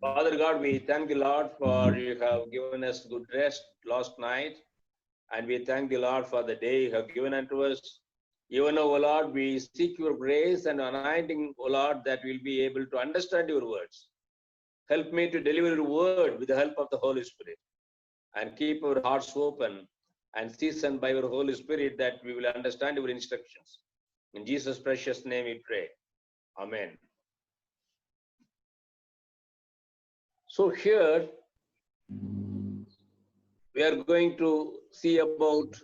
Father God, we thank the Lord for you have given us good rest last night, and we thank the Lord for the day you have given unto us. Even now, O Lord, we seek your grace and anointing, O Lord, that we'll be able to understand your words. Help me to deliver your word with the help of the Holy Spirit, and keep our hearts open and seasoned by your Holy Spirit, that we will understand your instructions. In Jesus' precious name we pray. Amen. So here we are going to see about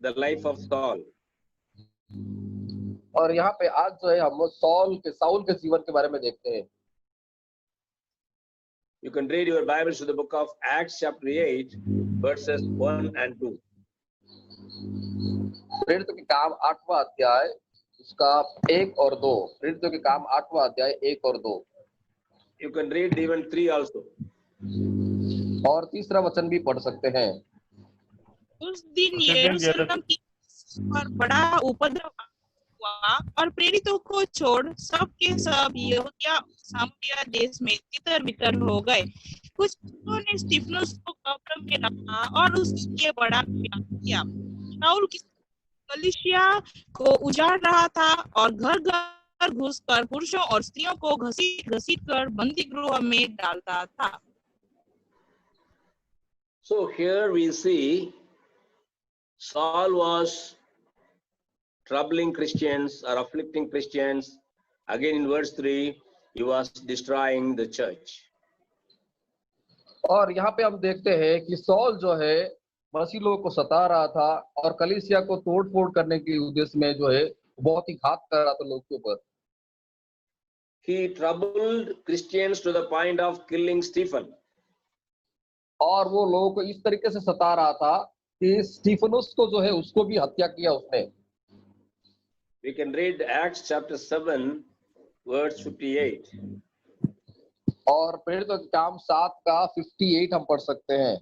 the life of Saul. और यहाँ पे आज जो है हम Saul के जीवन के बारे में देखते हैं। You can read your Bibles to the book of Acts chapter 8 verses 1 and 2. प्रेरितों के काम 8वां अध्याय उसका 1 और 2। प्रेरितों के काम 8वां अध्याय 1 और 2। You can read even 3 also. और तीसरा वचन भी पढ़ सकते हैं। उस दिन यरूशलेम की पर बड़ा उपद्रव हुआ और प्रेरितों को छोड़ सब के सब यहूदिया सामरिया देश में तितर बितर हो गए। कुछ लोगों ने स्तिफनुस को कब्र में रखा और उसके बड़ा त्याग किया। शाऊल की कलीसिया को उजाड़ रहा था और घर घर घुसकर पुरुषों और स्त्रियों को घसीट घसीट कर बंदी गृह में डालता था। So here we see Saul was troubling Christians or afflicting Christians. Again in verse 3, he was destroying the church. और यहाँ पे हम देखते हैं कि सौल जो है मसीह लोगों को सता रहा था और कलीसिया को तोड़-फोड़ करने के उद्देश्य में जो है बहुत ही घात कर रहा था लोगों के ऊपर। He troubled Christians to the point of killing Stephen. और वो लोगों को इस तरीके से सता रहा था कि स्टीफनुस को जो है उसको भी हत्या किया उसने। We can read Acts chapter 7 verse 58. और प्रेरितों के काम 7 का 58 हम पढ़ सकते हैं।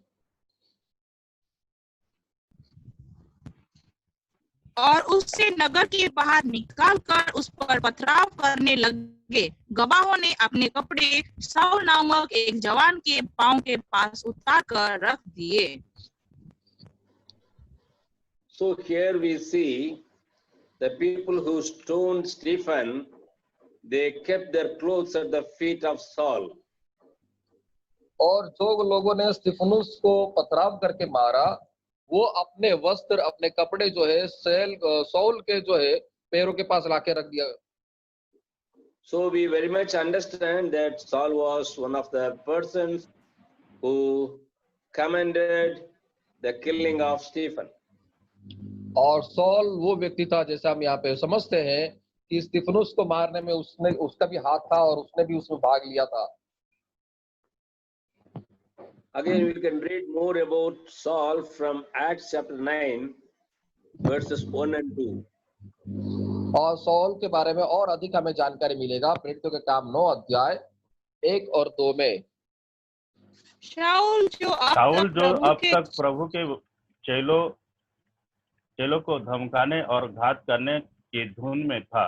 और उससे नगर के बाहर निकालकर उस पर पथराव करने लगे। गवाहों ने अपने कपड़े साउल नामक एक जवान के पांव के पास उतार कर रख दिए। So here we see the people who stoned Stephen, they kept their clothes at the feet of Saul. और जो लोगों ने स्तिफनुस को पथराव करके मारा वो अपने वस्त्र अपने कपड़े जो है सौल के जो है पैरों के पास लाके रख दिया। So we very much understand that Saul was one of the persons who commanded the killing of Stephen. और सौल वो व्यक्ति था जैसा हम यहाँ पे समझते हैं कि स्तिफनुस को मारने में उसका भी हाथ था और उसने भी उसमें भाग लिया था। Again, we can read more about Saul from Acts chapter 9 verses 1 and 2. और सौल के बारे में और अधिक हमें जानकारी मिलेगा प्रेरितों के काम 9 अध्याय 1 और 2 में। शाऊल जो अब तक प्रभु के चेलों को धमकाने और घात करने की धुन में था,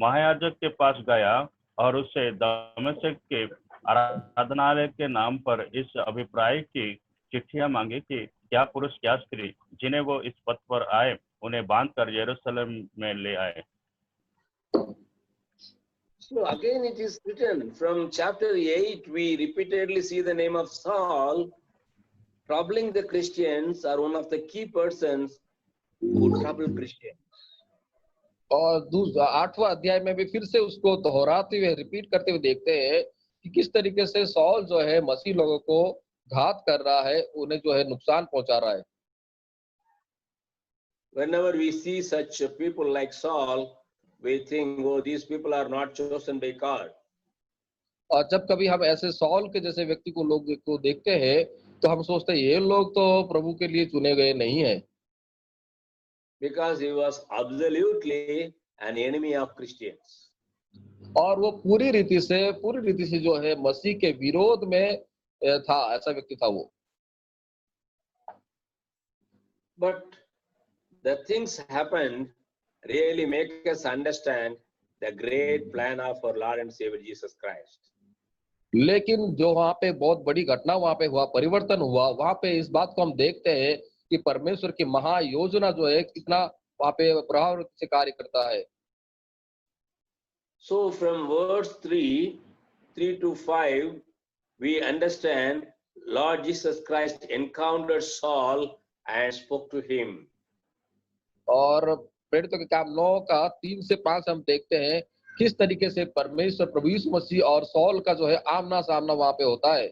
महायाजक के पास गया और उससे दमिश्क के आराधनालय के नाम पर इस अभिप्राय की चिट्ठियां मांगी कि क्या पुरुष क्या स्त्री जिन्हें वो इस पथ पर आए उन्हें बांधकर यरूशलेम में ले आए। So again it is written from chapter 8, we repeatedly see the name of Saul. Troubling the Christians are one of the key persons who trouble Christians. और 8वां अध्याय में भी फिर से उसको दोहराते हुए रिपीट करते हुए देखते हैं कि किस तरीके से सौल जो है मसीह लोगों को घात कर रहा है, उन्हें जो है नुकसान पहुंचा रहा है। Whenever we see such people like Saul, we think, oh, these people are not chosen by God. और जब कभी हम ऐसे सौल के जैसे व्यक्ति को देखते हैं तो हम सोचते हैं ये लोग तो प्रभु के लिए चुने गए नहीं हैं। Because he was absolutely an enemy of Christians. और वो पूरी रीति से जो है मसीह के विरोध में था, ऐसा व्यक्ति था वो। But the things happened really make us understand the great plan of our Lord and Savior Jesus Christ. लेकिन जो वहां पे बहुत बड़ी घटना वहां पे हुआ, परिवर्तन हुआ, वहां पे इस बात को हम देखते हैं कि परमेश्वर की महायोजना जो है कितना वहां पे प्रभाव से कार्य करता है। So from verse 3 to 5, we understand Lord Jesus Christ encountered Saul and spoke to him. और प्रेरितों के काम 9 का 3 से 5 हम देखते हैं किस तरीके से परमेश्वर प्रभु यीशु मसीह और सौल का जो है आमना सामना वहां पे होता है।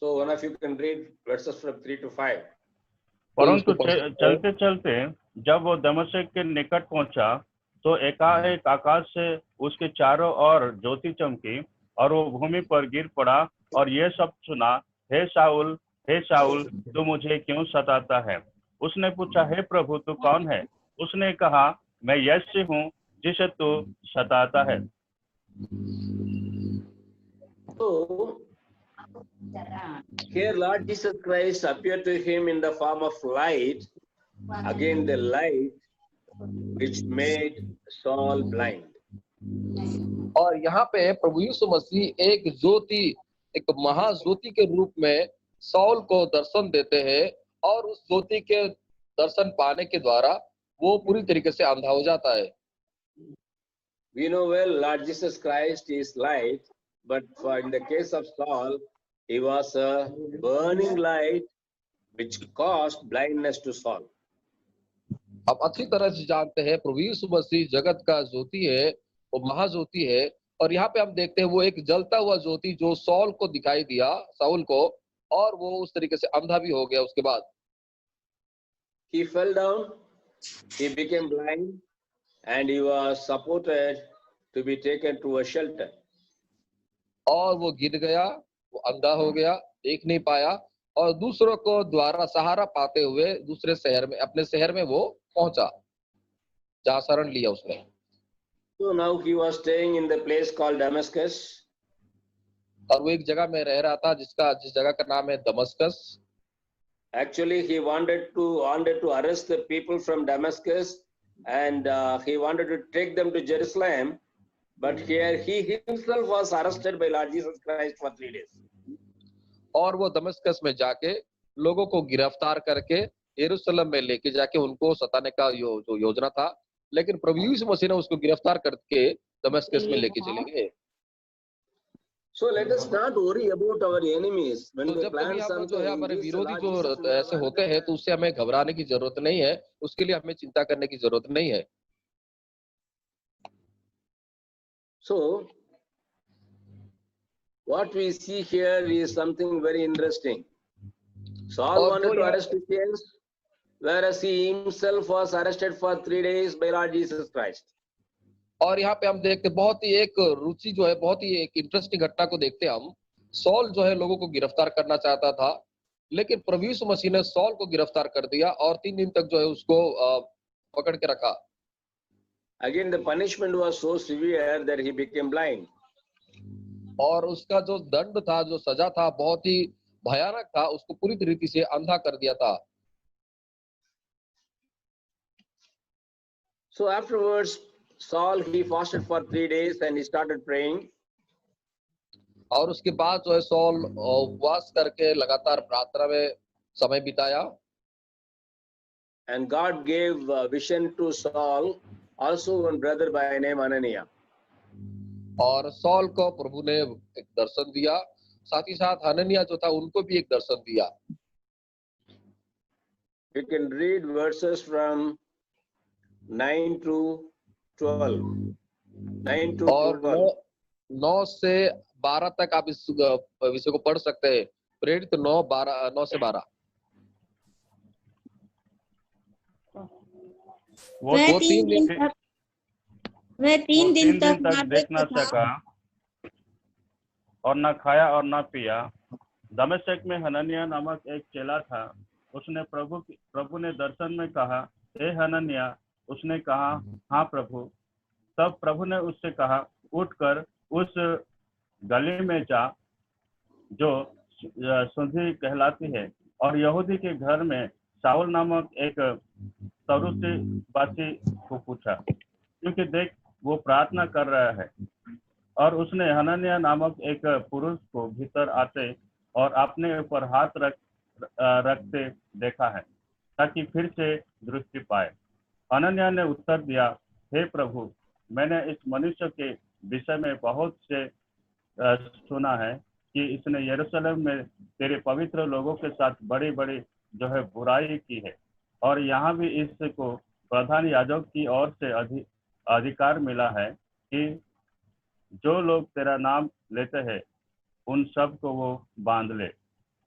So one of you can read verses from 3 to 5. परंतु चलते चलते जब वो दमिश्क के निकट पहुंचा तो एकाएक आकाश से उसके चारों ओर ज्योति चमकी और वो भूमि पर गिर पड़ा और ये सब सुना, हे शाऊल तू मुझे क्यों सताता है? उसने पूछा, हे प्रभु तू कौन है? उसने कहा, मैं यीशु हूँ जिसे तू सताता है। So here Lord Jesus Christ appeared to him in the form of light, again the light which made Saul blind. और यहाँ पे प्रभु यीशु मसीह एक ज्योति, एक महाज्योति के रूप में सौल को दर्शन देते हैं और उस ज्योति के दर्शन पाने के द्वारा वो पूरी तरीके से अंधा हो जाता है। We know well Lord Jesus Christ is light, but in the case of Saul, he was a burning light which caused blindness to Saul. अब अच्छी तरह से जानते हैं प्रभु यीशु मसीह जगत का ज्योति है, वो महाज्योति है, और यहाँ पे हम देखते हैं वो एक जलता हुआ ज्योति जो सौल को दिखाई दिया, साउल को, और वो उस तरीके से अंधा भी हो गया। उसके बाद He fell down, he became blind, and he was supported to be taken to a shelter. और वो गिर गया, वो अंधा हो गया, देख नहीं पाया, और दूसरों को द्वारा सहारा पाते हुए दूसरे शहर में, अपने शहर में वो पहुंचा जहाँ शरण लिया उसने। So now he was staying in the place called Damascus. और वो एक जगह में रह रहा था जिस जगह का नाम है Damascus. Actually, he wanted to arrest the people from Damascus, and he wanted to take them to Jerusalem. But here he himself was arrested by Lord Jesus Christ for 3 days. और वो दमस्कस में जाके लोगों को गिरफ्तार करके यरूशलेम में लेके जाके उनको सताने का जो योजना था, लेकिन प्रभु यीशु मसीह ने उसको गिरफ्तार करके दमस्कस में लेके चले गए। So let us not worry about our enemies when तो they जब plan कभी हम जो something. है हमारे this विरोधी Lord जो Jesus will ऐसे never होते हैं तो उससे हमें घबराने की जरूरत नहीं है, उसके लिए हमें चिंता करने की जरूरत नहीं है। So what we see here is something very interesting. Saul wanted to arrest Christians, whereas he himself was arrested for 3 days by Lord Jesus Christ. और यहाँ पे हम देखते बहुत ही एक रुचि जो है, बहुत ही एक इंटरेस्टिंग घटना को देखते हैं हम। सौल जो है लोगों को गिरफ्तार करना चाहता था, लेकिन प्रभु यीशु मसीह ने सौल को गिरफ्तार कर दिया और 3 दिन तक जो है उसको पकड़ के रखा। Again, the punishment was so severe that he became blind. और उसका जो दंड था, जो सजा था, बहुत ही भयानक था, उसको पूरी तरीके से अंधा कर दिया था। So afterwards, Saul, he fasted for 3 days and he started praying. और उसके बाद जो है सौल उपवास करके लगातार प्रार्थना में समय बिताया। And God gave vision to Saul, also one brother by name Ananias. और सौल को प्रभु ने एक दर्शन दिया, साथ ही साथ हननिया जो था उनको भी एक दर्शन दिया। You can read verses from 9 to 12. 9 to और 12. 9 से 12 तक आप इस विषय को पढ़ सकते हैं। प्रेरित 9 से 12। वह 3 दिन तक देख न सका और न खाया और न पिया। दमिश्क में हनन्याह नामक एक चेला था। उसने प्रभु ने दर्शन में कहा, हे हनन्याह। उसने कहा, हाँ प्रभु। तब प्रभु ने उससे कहा, उठकर उस गली में जा जो सुधी कहलाती है और यहूदी के घर में शाऊल नामक एक सरूसीवासी को पूछा, क्योंकि देख वो प्रार्थना कर रहा है। और उसने हनन्याह नामक एक पुरुष को भीतर आते और अपने ऊपर हाथ रखते देखा है, ताकि फिर से दृष्टि पाए। हनन्याह ने उत्तर दिया, हे प्रभु, मैंने इस मनुष्य के विषय में बहुत से सुना है कि इसने यरूशलेम में तेरे पवित्र लोगों के साथ बड़ी बड़ी जो है बुराई की है, और यहाँ भी इसको प्रधान याजक की ओर से अधिकार मिला है कि जो लोग तेरा नाम लेते हैं उन सब को वो बांध ले।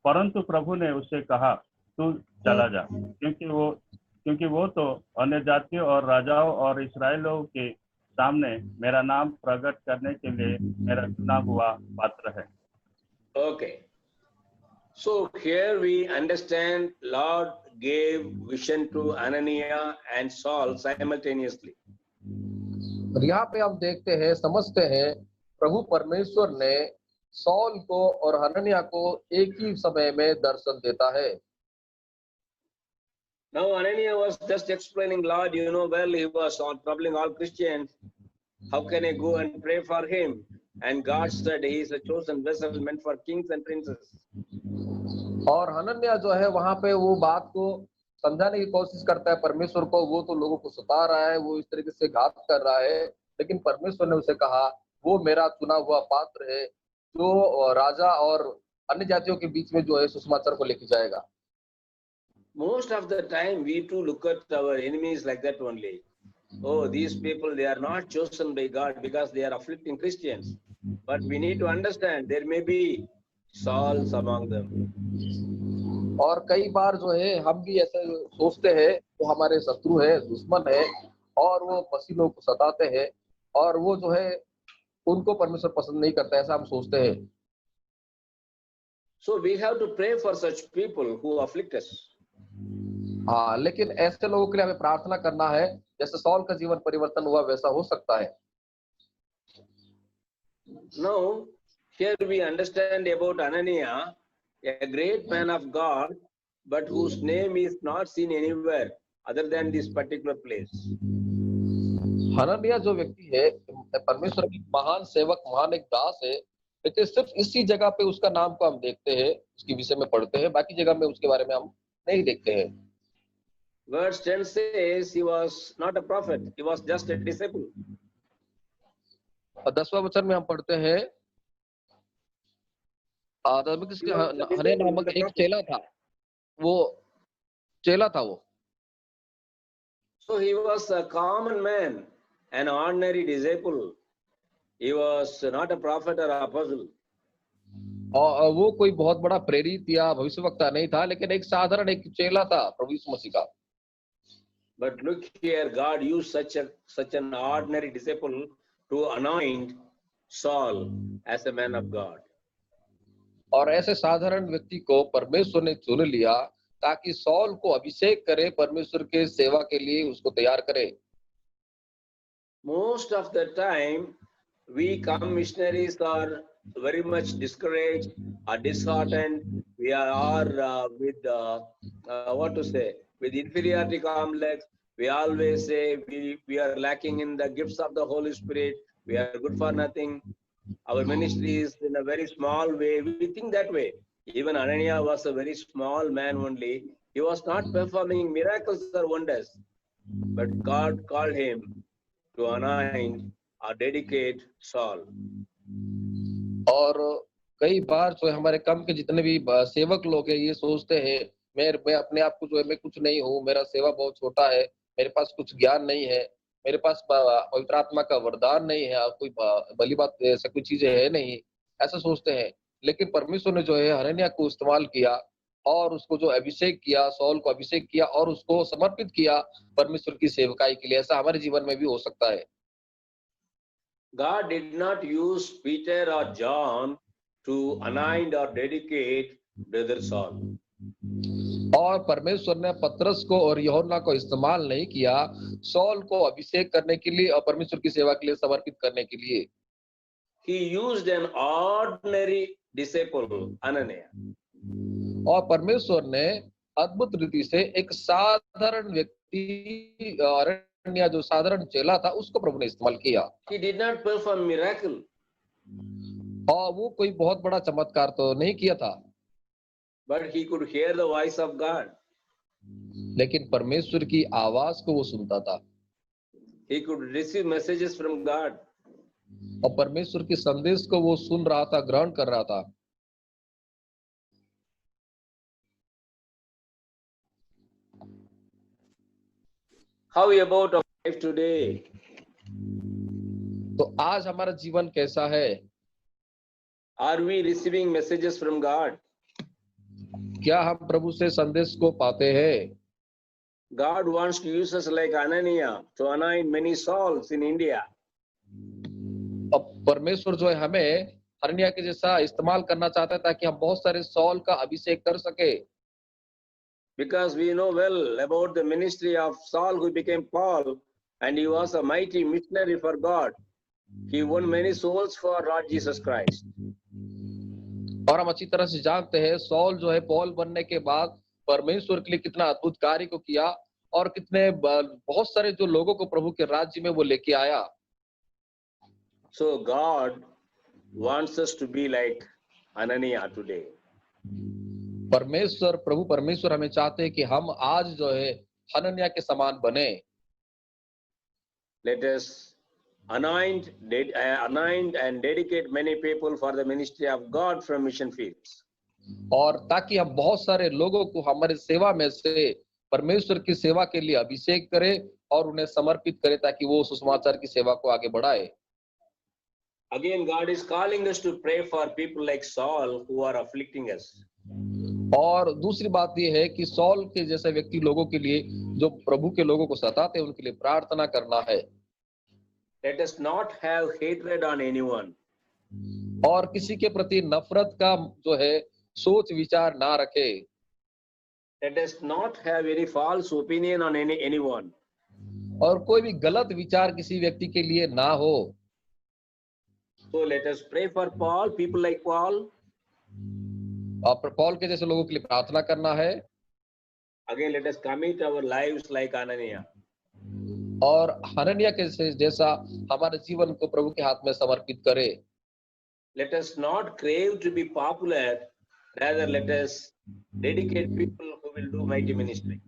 परंतु प्रभु ने उससे कहा, तू चला जा, क्योंकि वो तो अन्य जातियों और राजाओं और इस्राएलियों के सामने मेरा नाम प्रकट करने के लिए मेरा चुना हुआ पात्र है। Okay. So here we understand Lord gave vision to Ananias and Saul simultaneously. और यहाँ पे हम देखते हैं, समझते हैं, प्रभु परमेश्वर ने सौल को और हनन्याह को एक ही समय में दर्शन देता है। Now Ananias was just explaining, Lord, you know well, he was troubling all Christians. How can I go and pray for him? And God said he is a chosen vessel meant for kings and princes. और हनन्याह जो है वहां पे वो बात को समझाने की कोशिश करता है परमेश्वर को, वो तो लोगों को सता रहा है, वो इस तरीके से घात कर रहा है, लेकिन परमेश्वर ने उसे कहा वो मेरा चुना हुआ पात्र है जो राजा और अन्य जातियों के बीच में जो है सुसमाचार को लेके जाएगा। Most of the time we too look at our enemies like that only. Oh, these people, they are not chosen by God because they are afflicting Christians. But we need to understand there may be Sauls among them. और कई बार जो है हम भी ऐसे सोचते हैं वो हमारे शत्रु है, दुश्मन है, और वो मसीह लोग को सताते हैं, और वो जो है उनको परमेश्वर पसंद नहीं करता, ऐसा हम सोचते हैं। So we have to pray for such people who afflict us. हाँ, लेकिन ऐसे लोगों के लिए हमें प्रार्थना करना है, जैसे सौल का जीवन परिवर्तन हुआ वैसा हो सकता है। Now, here we understand about Ananias, a great man of God, but whose name is not seen anywhere other than this particular place. हनन्याह जो व्यक्ति है परमेश्वर की महान सेवक, महान एक दास है, लेकिन सिर्फ इसी जगह पे उसका नाम को हम देखते हैं, उसके विषय में पढ़ते हैं, बाकी जगह में उसके बारे में हम नहीं देखते हैं। Verse 10 says he was not a prophet, he was just a disciple. और 10वां वचन में हम पढ़ते हैं हनन्याह नामक एक चेला था, वो चेला था वो। So he was a common man, an ordinary disciple. He was not a prophet or apostle. और वो कोई बहुत बड़ा प्रेरित या भविष्यवक्ता नहीं था, लेकिन एक साधारण एक चेला था प्रभु यीशु मसीह का। But look here, God used such an ordinary disciple to anoint Saul as a man of God. और ऐसे साधारण व्यक्ति को परमेश्वर ने चुन लिया ताकि सौल को अभिषेक करे, परमेश्वर के सेवा के लिए उसको तैयार करे। Most of the time, we come missionaries are very much discouraged or disheartened. We are with what to say, with inferiority complex. We always say we are lacking in the gifts of the Holy Spirit. We are good for nothing. Our ministry is in a very small way. We think that way. Even Ananias was a very small man only. He was not performing miracles or wonders. But God called him to anoint or dedicate Saul. और कई बार जो हमारे कम के जितने भी सेवक लोग हैं ये सोचते हैं मैं अपने आप को जो है मैं कुछ नहीं हूँ, मेरा सेवा बहुत छोटा है, मेरे पास कुछ ज्ञान नहीं है, मेरे पास पवित्र आत्मा का वरदान नहीं है, कोई भली बात ऐसा कोई चीजें है नहीं, ऐसा सोचते हैं। लेकिन परमेश्वर ने जो है हनन्याह को इस्तेमाल किया और उसको जो अभिषेक किया, सौल को अभिषेक किया और उसको समर्पित किया परमेश्वर की सेवकाई के लिए। ऐसा हमारे जीवन में भी हो सकता है। God did not use Peter or John to anoint or dedicate brother Saul. और परमेश्वर ने पतरस को और यूहन्ना को इस्तेमाल नहीं किया सौल को अभिषेक करने के लिए और परमेश्वर की सेवा के लिए समर्पित करने के लिए। He used an ordinary disciple, Ananias. और परमेश्वर ने अद्भुत रीति से एक साधारण व्यक्ति अरण्या जो साधारण चेला था उसको प्रभु ने इस्तेमाल किया। He did not perform miracle, और वो कोई बहुत बड़ा चमत्कार तो नहीं किया था, but he could hear the voice of God. लेकिन परमेश्वर की आवाज को वो सुनता था He could receive messages from God. और परमेश्वर के संदेश को वो सुन रहा था, ग्रहण कर रहा था। How about our life today? तो आज हमारा जीवन कैसा है? Are we receiving messages from God? क्या हम प्रभु से संदेश को पाते हैं? God wants to use us like Ananias to anoint many souls in India. अब परमेश्वर जो है हमें हरनिया के जैसा इस्तेमाल करना चाहता है ताकि हम बहुत सारे सौल का अभिषेक कर सके। Because we know well about the ministry of Saul who became Paul, and he was a mighty missionary for God. He won many souls for Lord Jesus Christ. और हम अच्छी तरह से जानते हैं सौल जो है पौल बनने के बाद परमेश्वर के लिए कितना अद्भुत कार्य को किया और कितने बहुत सारे जो लोगों को प्रभु के राज्य में वो लेके आया। So God wants us to be like Ananias today. प्रभु परमेश्वर हमें चाहते हैं कि हम आज जो है हनन्या के समान बने। Let us anoint and dedicate many people for the ministry of God from mission fields. और ताकि हम बहुत सारे लोगों को हमारे सेवा में से परमेश्वर की सेवा के लिए अभिषेक करें और उन्हें समर्पित करें ताकि वो सुसमाचार की सेवा को आगे बढ़ाए। Again, God is calling us to pray for people like Saul who are afflicting us. और दूसरी बात ये है कि सौल के जैसे व्यक्ति लोगों के लिए जो प्रभु के लोगों को सताते हैं उनके लिए प्रार्थना करना है। Let us not have hatred on anyone. और किसी के प्रति नफरत का जो है सोच विचार ना रखे। Let us not have any false opinion on anyone. और कोई भी गलत विचार किसी व्यक्ति के लिए ना हो। So let us pray for Paul, people like Paul. और पौल के जैसे लोगों के लिए प्रार्थना करना है। Again, let us commit our lives like Ananias. और हनन्या के जैसा हमारे जीवन को प्रभु के हाथ में समर्पित करें। Let us not crave to be popular, rather let us dedicate people who will do mighty ministry.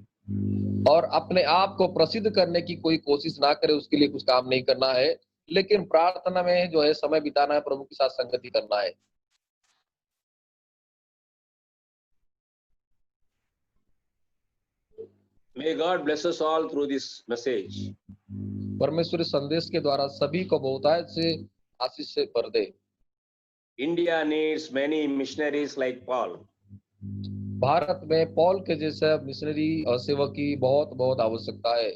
और अपने आप को प्रसिद्ध करने की कोई कोशिश ना करें, उसके लिए कुछ काम नहीं करना है, लेकिन प्रार्थना में जो है समय बिताना है, प्रभु के साथ संगति करना है। May God bless us all through this message. परमेश्वर इस संदेश के द्वारा सभी को बहुतायत से आशीष से भर दे। India needs many missionaries like Paul. Bharat में पौल के जैसे मिशनरी और सेवक की बहुत बहुत आवश्यकता है।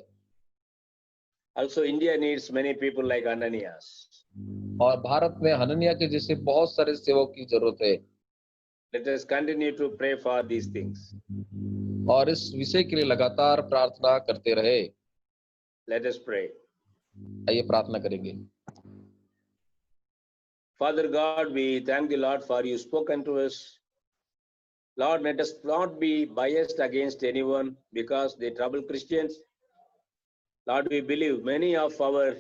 Also, India needs many people like Ananias. और भारत में हनन्या के जैसे बहुत सारे सेवक की जरूरत है। Let us continue to pray for these things. और इस विषय के लिए लगातार प्रार्थना करते रहे। Let us pray. आइए प्रार्थना करेंगे। Father God, we thank the Lord for you spoken to us. Lord, let us not be biased against anyone because they trouble Christians. Lord, we believe many of our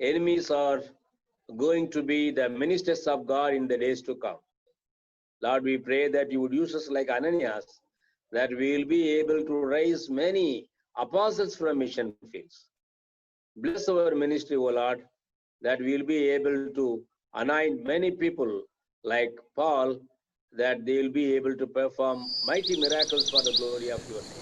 enemies are going to be the ministers of God in the days to come. Lord, we pray that you would use us like Ananias, that we will be able to raise many apostles from mission fields. Bless our ministry, O Lord, that we will be able to anoint many people like Paul, that they will be able to perform mighty miracles for the glory of your name.